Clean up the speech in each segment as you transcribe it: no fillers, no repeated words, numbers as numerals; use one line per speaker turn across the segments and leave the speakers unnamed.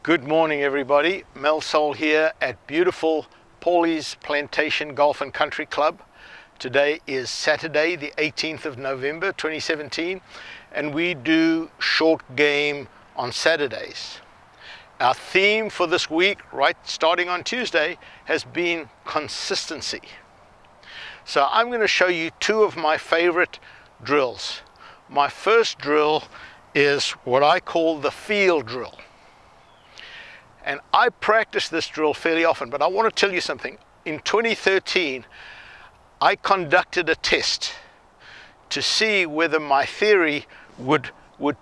Good morning, everybody. Mel Sol here at beautiful Paulie's Plantation Golf and Country Club. Today is Saturday, the 18th of November 2017, and we do short game on Saturdays. Our theme for this week, right starting on Tuesday, has been consistency. So I'm going to show you two of my favorite drills. My first drill is what I call the feel drill. And I practice this drill fairly often, but I want to tell you something. In 2013, I conducted a test to see whether my theory would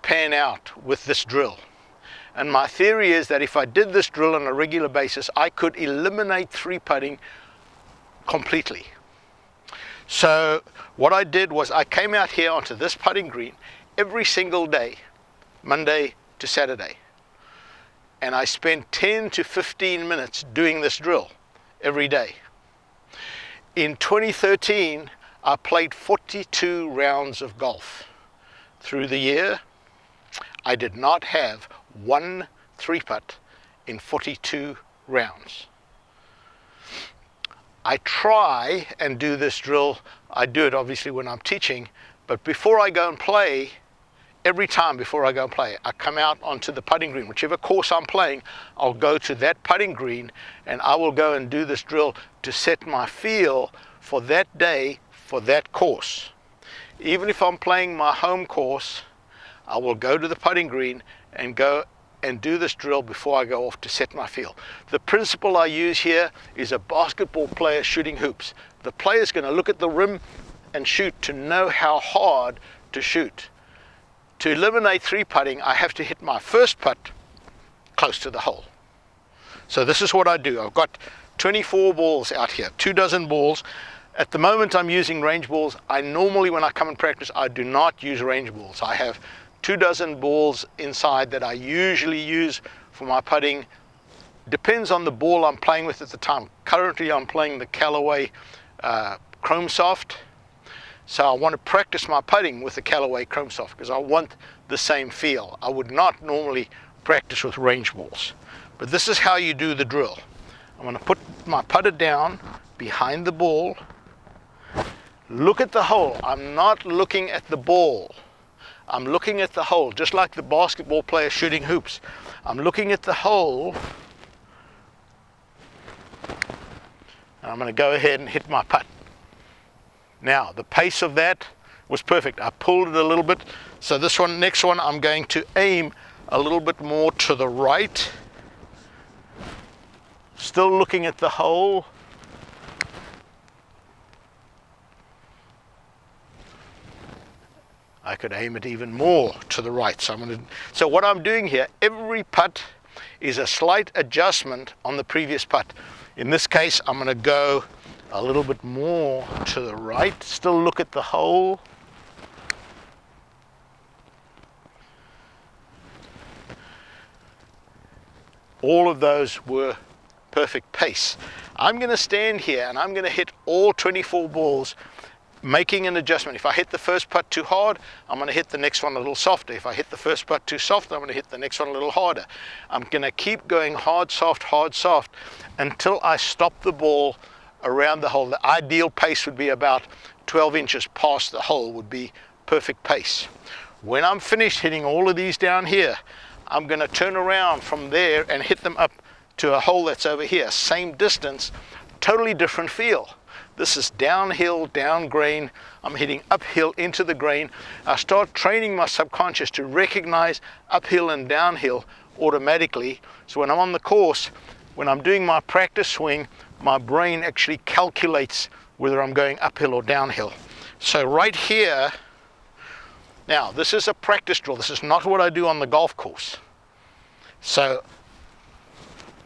pan out with this drill. And my theory is that if I did this drill on a regular basis, I could eliminate three putting completely. So what I did was I came out here onto this putting green every single day, Monday to Saturday. And I spent 10 to 15 minutes doing this drill every day. In 2013, I played 42 rounds of golf. Through the year, I did not have one three-putt in 42 rounds. I try and do this drill. I do it obviously when I'm teaching, but before I go and play, every time before I go and play, I come out onto the putting green. Whichever course I'm playing, I'll go to that putting green and I will go and do this drill to set my feel for that day, for that course. Even if I'm playing my home course, I will go to the putting green and go and do this drill before I go off to set my feel. The principle I use here is a basketball player shooting hoops. The player's going to look at the rim and shoot to know how hard to shoot. To eliminate three putting, I have to hit my first putt close to the hole. So this is what I do. I've got 24 balls out here, 24 balls. At the moment I'm using range balls. I normally, when I come and practice, I do not use range balls. I have 24 balls inside that I usually use for my putting. Depends on the ball I'm playing with at the time. Currently I'm playing the Callaway Chrome Soft. So I want to practice my putting with the Callaway Chrome Soft because I want the same feel. I would not normally practice with range balls. But this is how you do the drill. I'm going to put my putter down behind the ball. Look at the hole. I'm not looking at the ball. I'm looking at the hole, just like the basketball player shooting hoops. I'm looking at the hole. And I'm going to go ahead and hit my putt. Now, the pace of that was perfect. I pulled it a little bit. So this one, next one, I'm going to aim a little bit more to the right. Still looking at the hole. I could aim it even more to the right. So what I'm doing here, every putt is a slight adjustment on the previous putt. In this case, I'm going to go a little bit more to the right, still look at the hole. All of those were perfect pace. I'm going to stand here and I'm going to hit all 24 balls, making an adjustment. If I hit the first putt too hard, I'm going to hit the next one a little softer. If I hit the first putt too soft, I'm going to hit the next one a little harder. I'm going to keep going hard, soft, until I stop the ball around the hole. The ideal pace would be about 12 inches past the hole would be perfect pace. When I'm finished hitting all of these down here, I'm going to turn around from there and hit them up to a hole that's over here. Same distance, totally different feel. This is downhill, down grain. I'm hitting uphill into the grain. I start training my subconscious to recognize uphill and downhill automatically. So when I'm on the course, when I'm doing my practice swing, my brain actually calculates whether I'm going uphill or downhill. So right here, now this is a practice drill. This is not what I do on the golf course. So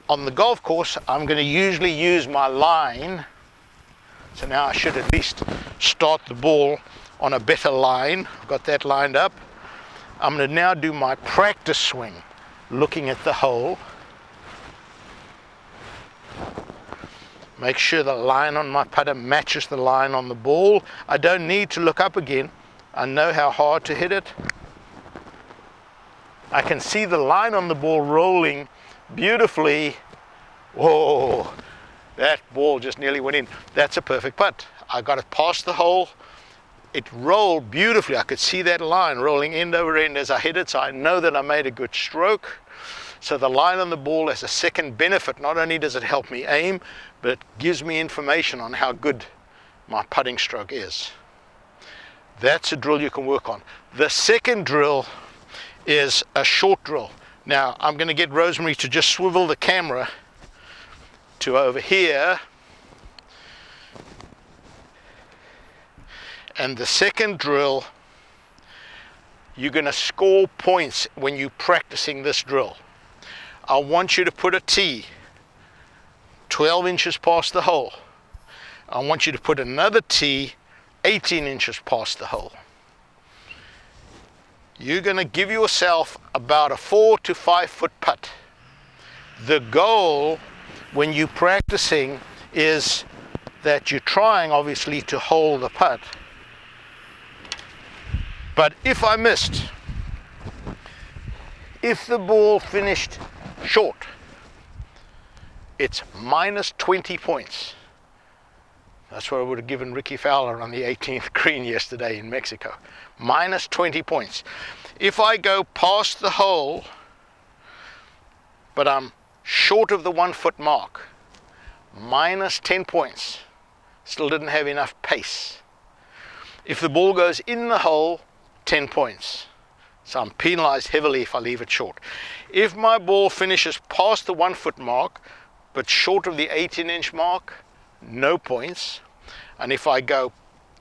on the golf course, I'm going to usually use my line. So now I should at least start the ball on a better line. I've got that lined up. I'm going to now do my practice swing, looking at the hole. Make sure the line on my putter matches the line on the ball. I don't need to look up again. I know how hard to hit it. I can see the line on the ball rolling beautifully. Whoa, that ball just nearly went in. That's a perfect putt. I got it past the hole. It rolled beautifully. I could see that line rolling end over end as I hit it, so I know that I made a good stroke. So the line on the ball has a second benefit. Not only does it help me aim, but it gives me information on how good my putting stroke is. That's a drill you can work on. The second drill is a short drill. Now I'm going to get Rosemary to just swivel the camera to over here. And the second drill, you're going to score points when you're practicing this drill. I want you to put a tee 12 inches past the hole. I want you to put another tee 18 inches past the hole. You're going to give yourself about a 4 to 5 foot putt. The goal when you're practicing is that you're trying obviously to hold the putt. But if I missed, if the ball finished short, it's minus 20 points. That's what I would have given Ricky Fowler on the 18th green yesterday in Mexico. Minus 20 points. If I go past the hole, but I'm short of the 1 foot mark, minus 10 points. Still didn't have enough pace. If the ball goes in the hole, 10 points. So I'm penalized heavily if I leave it short. If my ball finishes past the 1 foot mark, but short of the 18-inch mark, no points. And if I go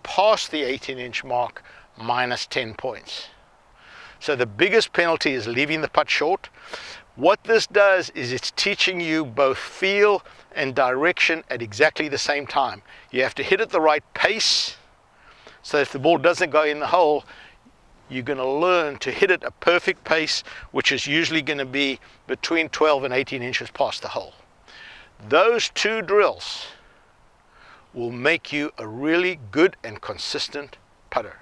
past the 18-inch mark, minus 10 points. So the biggest penalty is leaving the putt short. What this does is it's teaching you both feel and direction at exactly the same time. You have to hit at the right pace, so if the ball doesn't go in the hole, you're going to learn to hit it a perfect pace, which is usually going to be between 12 and 18 inches past the hole. Those two drills will make you a really good and consistent putter.